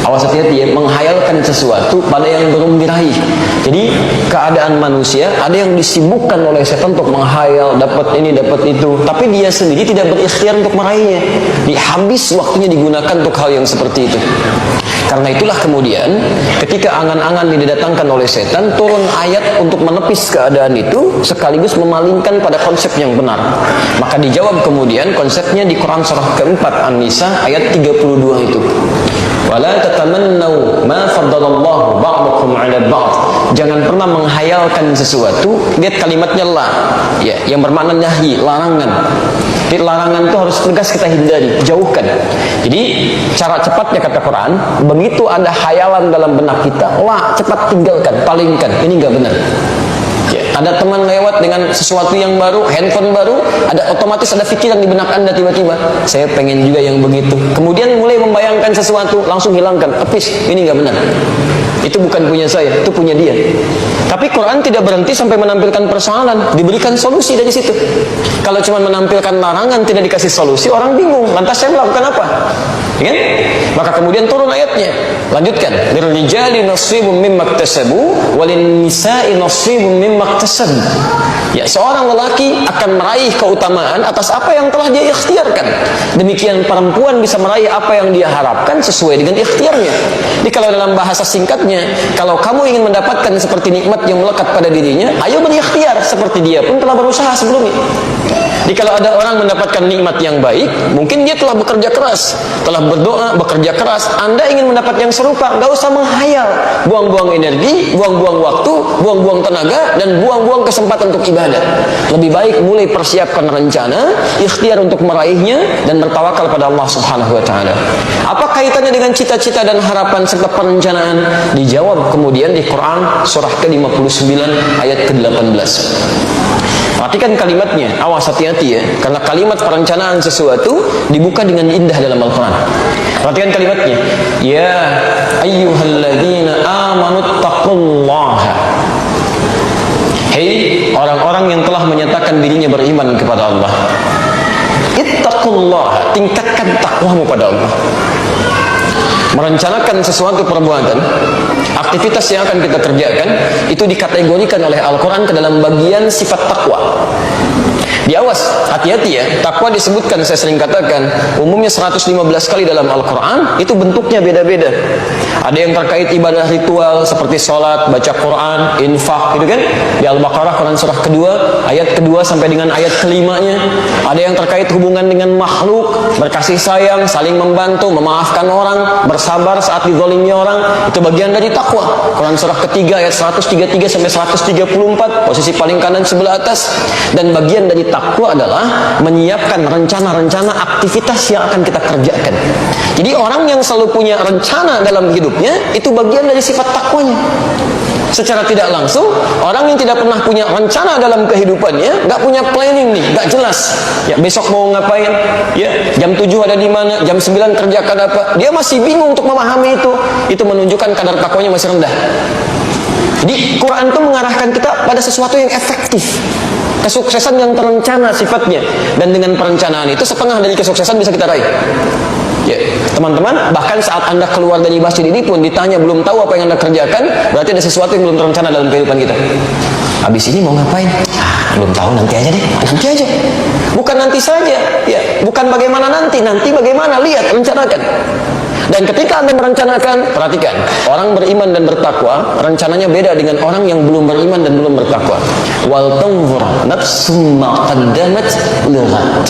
Awas hati-hati ya, menghayalkan sesuatu pada yang belum diraih. Jadi keadaan manusia ada yang disibukkan oleh setan untuk menghayal, dapat ini, dapat itu, tapi dia sendiri tidak berikhtiar untuk meraihnya. Habis waktunya digunakan untuk hal yang seperti itu. Karena itulah kemudian ketika angan-angan didatangkan oleh setan, turun ayat untuk menepis keadaan itu sekaligus memalingkan pada konsep yang benar. Maka dijawab kemudian konsepnya di Quran surah keempat An-Nisa ayat 32 itu. Wala tatamannau ma faddalallahu ba'dakum 'ala ba'd. Jangan pernah menghayalkan sesuatu. Lihat kalimatnya la, ya, yang bermakna nahi, larangan. Jadi larangan itu harus tegas kita hindari, jauhkan. Jadi cara cepatnya kata Quran, begitu ada hayalan dalam benak kita, la, cepat tinggalkan, palingkan. Ini enggak benar. Ya, ada teman lewat dengan sesuatu yang baru, handphone baru, ada otomatis ada pikiran di benak Anda tiba-tiba, saya pengen juga yang begitu. Kemudian mulai membayangkan sesuatu, langsung hilangkan, tepis. Ini enggak benar. Itu bukan punya saya, itu punya dia. Tapi Quran tidak berhenti sampai menampilkan persoalan, diberikan solusi dari situ. Kalau cuma menampilkan larangan tidak dikasih solusi, orang bingung. Lantas saya melakukan apa? Ya? Maka kemudian turun ayatnya. Lanjutkan. Lirijali nasibum mimma iktasabu walin nisa'i nasibum mimma iktasab. Ya, seorang lelaki akan meraih keutamaan atas apa yang telah dia ikhtiarkan. Demikian perempuan bisa meraih apa yang dia harapkan sesuai dengan ikhtiarnya. Jadi kalau dalam bahasa singkatnya, kalau kamu ingin mendapatkan seperti nikmat yang melekat pada dirinya, ayo berikhtiar seperti dia pun telah berusaha sebelumnya. Jadi kalau ada orang mendapatkan nikmat yang baik, mungkin dia telah bekerja keras, telah berdoa, bekerja keras. Anda ingin mendapat yang serupa, nggak usah menghayal, buang-buang energi, buang-buang waktu, buang-buang tenaga, dan buang-buang kesempatan untuk ibadah. Lebih baik mulai persiapkan rencana, ikhtiar untuk meraihnya, dan bertawakal pada Allah Subhanahu Wa Taala. Apa kaitannya dengan cita-cita dan harapan serta perencanaan? Dijawab kemudian di Quran surah ke-59 ayat ke-18. Perhatikan kalimatnya, awas hati-hati ya, karena kalimat perencanaan sesuatu dibuka dengan indah dalam Al-Quran. Perhatikan kalimatnya, ya ayyuhalladzina amanu taqullaha. Hei orang-orang yang telah menyatakan dirinya beriman kepada Allah, ittaqullaha, tingkatkan takwamu pada Allah. Merencanakan sesuatu perbuatan, aktivitas yang akan kita kerjakan, itu dikategorikan oleh Al-Quran ke dalam bagian sifat takwa. Diawas, hati-hati ya, takwa disebutkan, saya sering katakan, umumnya 115 kali dalam Al-Quran, itu bentuknya beda-beda. Ada yang terkait ibadah ritual, seperti sholat, baca Quran, infak, gitu kan? Di Al-Baqarah, Quran surah kedua, ayat kedua sampai dengan ayat kelimanya. Ada yang terkait hubungan dengan makhluk, berkasih sayang, saling membantu, memaafkan orang, bersabar saat dizalimi orang, itu bagian dari takwa. Quran surah ketiga, ayat 133 sampai 134, posisi paling kanan sebelah atas. Dan bagian dari takwa adalah menyiapkan rencana-rencana aktivitas yang akan kita kerjakan. Jadi orang yang selalu punya rencana dalam hidupnya, itu bagian dari sifat takwanya. Secara tidak langsung, orang yang tidak pernah punya rencana dalam kehidupannya, nggak punya planning nih, nggak jelas. Ya besok mau ngapain? Ya jam 7 ada di mana? Jam 9 kerjakan apa? Dia masih bingung untuk memahami itu. Itu menunjukkan kadar takwanya masih rendah. Jadi Quran itu mengarahkan kita pada sesuatu yang efektif, kesuksesan yang terencana sifatnya, dan dengan perencanaan itu setengah dari kesuksesan bisa kita raih. Ya, teman-teman, bahkan saat Anda keluar dari masjid ini pun ditanya belum tahu apa yang Anda kerjakan, berarti ada sesuatu yang belum terencana dalam kehidupan kita. Habis ini mau ngapain? Belum tahu, nanti aja deh. Nanti aja. Bukan nanti saja, ya, bukan bagaimana nanti bagaimana, lihat, rencanakan. Dan ketika Anda merencanakan, perhatikan, orang beriman dan bertakwa, rencananya beda dengan orang yang belum beriman dan belum bertakwa. Wal tanzur nafsum ma qaddamat lighad.